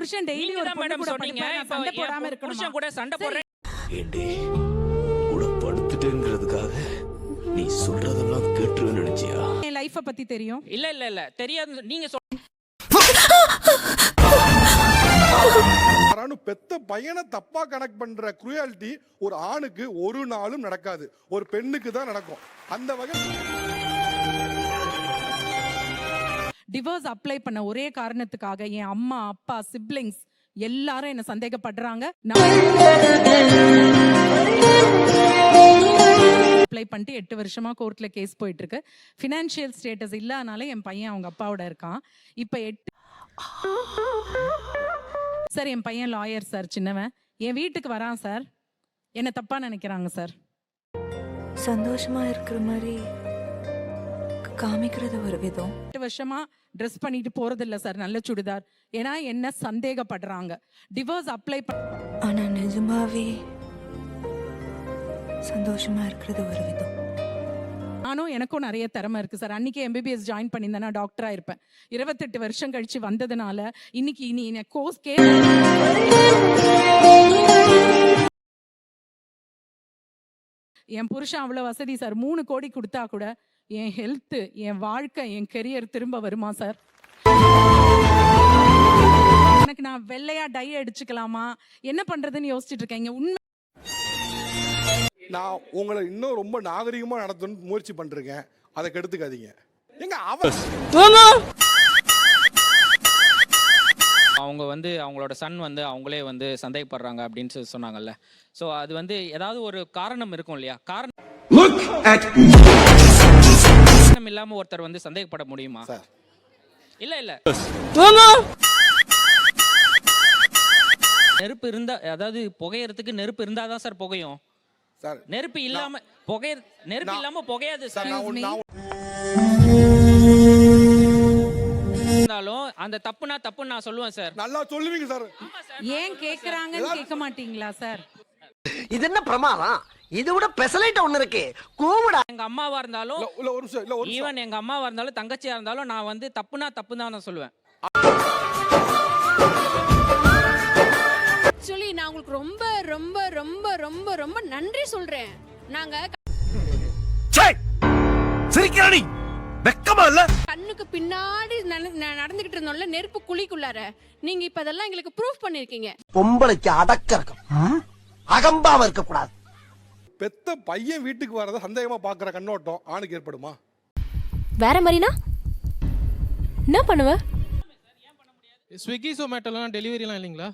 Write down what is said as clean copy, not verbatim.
புருஷன் டெய்லி ஒரு பொண்ணு கூட படுப்பேன், சண்டை போடாம இருக்கணும். புருஷன் கூட சண்டை போடுறேன். ஏண்டி கூட படுத்துட்டேங்கிறதுக்காக நீ சொல்றதெல்லாம் கேட்டுருவேன்னு நினைச்சியா? என் லைஃப பத்தி தெரியும். இல்ல தெரியாது. நீங்க பெத்த பையனை தப்பா கனெக்ட் பண்ற குரூயாலிட்டி ஒரு ஆணுக்கு ஒரு நாளும் நடக்காது, ஒரு பெண்ணுக்கு தான் நடக்கும். அந்த வகை டிவோர்ஸ் அப்ளை பண்ண ஒரே காரணத்துக்காக என் அம்மா அப்பா சிப்லிங்ஸ் எல்லாரும் என்ன சந்தேகப்படுறாங்க. அப்ளை பண்ணிட்டு 8 வருஷமா கோர்ட்ல கேஸ் போயிட்டு இருக்கு. ஃபினான்ஷியல் ஸ்டேட்டஸ் இல்லாதனால என் பையன் அவங்க அப்பாவோட இருக்கான். இப்ப சார் என் பையன் லாயர் சார், சின்னவன் என் வீட்டுக்கு வரான் சார், என்ன தப்பா நினைக்கிறாங்க சார். சந்தோஷமா இருக்கிற மாதிரி காமிக்கிறது ஒரு விதம். 8 வருஷமா ட்ரெஸ் பண்ணிட்டு போறது இல்ல சார் நல்ல சுடிதார், ஏன்னா என்ன சந்தேகப்படுறாங்க. டிவோர்ஸ் அப்ளை ஆனா நிஜமாவே சந்தோஷமா இருக்கிறது ஒரு விதம். நானும் எனக்கும் நிறைய திறமை இருக்கு சார். அன்னைக்கு எம்பிபிஎஸ் ஜாயின் பண்ணியிருந்தேன்னா டாக்டரா இருப்பேன். 28 வருஷம் கழிச்சு வந்ததுனால இன்னைக்கு இனி கோர்ஸ் என் புருஷன் அவ்வளவு வசதி சார். 3 கோடி கொடுத்தா கூட என் ஹெல்த், என் வாழ்க்கை, என் கெரியர் திரும்ப வருமா சார்? எனக்கு நான் வெள்ளையா டை அடிச்சுக்கலாமா, என்ன பண்றதுன்னு யோசிச்சுட்டு இருக்கேன். உண்மை நான் உங்களை இன்னும் ரொம்ப நாகரிகமா நடத்தணும்னு முயற்சி பண்றேன், அதை கெடுத்துக்காதீங்க. எங்க அவங்க அவங்களோட சன் அவங்களே சந்தேகப்படுறாங்க அப்படின்னு சொன்னாங்கல்ல. சோ அது ஏதாவது ஒரு காரணம் இருக்கும் இல்லையா? காரணம் இல்லாம ஒருத்தர் சந்தேகப்பட முடியுமா? இல்ல நெருப்பு இருந்தா, அதாவது புகையறதுக்கு நெருப்பு இருந்தாதான் சார் புகையும். நெருப்பு இல்லாம புகையாது சார். அந்த தப்புனா தப்பு நான் சொல்லுவேன் சார். நல்லா சொல்லுவீங்க சார். ஏன் கேக்குறாங்கன்னு கேட்க மாட்டீங்களா சார்? இது என்ன பிரமாதம்? இது விட பெசலைட் ஒண்ணு இருக்கு. கூவுடா. எங்க அம்மாவா இருந்தாலும் ஈவன் எங்க அம்மாவா இருந்தாலும் தங்கச்சியா இருந்தாலும் நான் தப்புனா தப்பு தான் நான் சொல்லுவேன். ஆக்சுவலி நான் உங்களுக்கு ரொம்ப ரொம்ப ரொம்ப ரொம்ப ரொம்ப நன்றி சொல்றேன். நாங்க கண்ணுக்கு பின்னாடி நடந்துகிட்டு இருந்தோம்ல நெருப்பு குழிக்குள்ளார, நீங்க இப்ப அதெல்லாம் எங்களுக்கு ப்ரூஃப் பண்ணிருக்கீங்க. பொம்பளைக்கு அடக்க இருக்கும், அகம்பாவ இருக்க கூடாது. பெத்த பையன் வீட்டுக்கு வரத சந்தேகமா பாக்குற கண்ணோட்டம் ஆணுக்கு ஏற்படுமா? வேற மாதிரினா என்ன பண்ணுவ? ஸ்விக்கி, சொமேட்டோலாம் டெலிவரிலாம் இல்லைங்களா?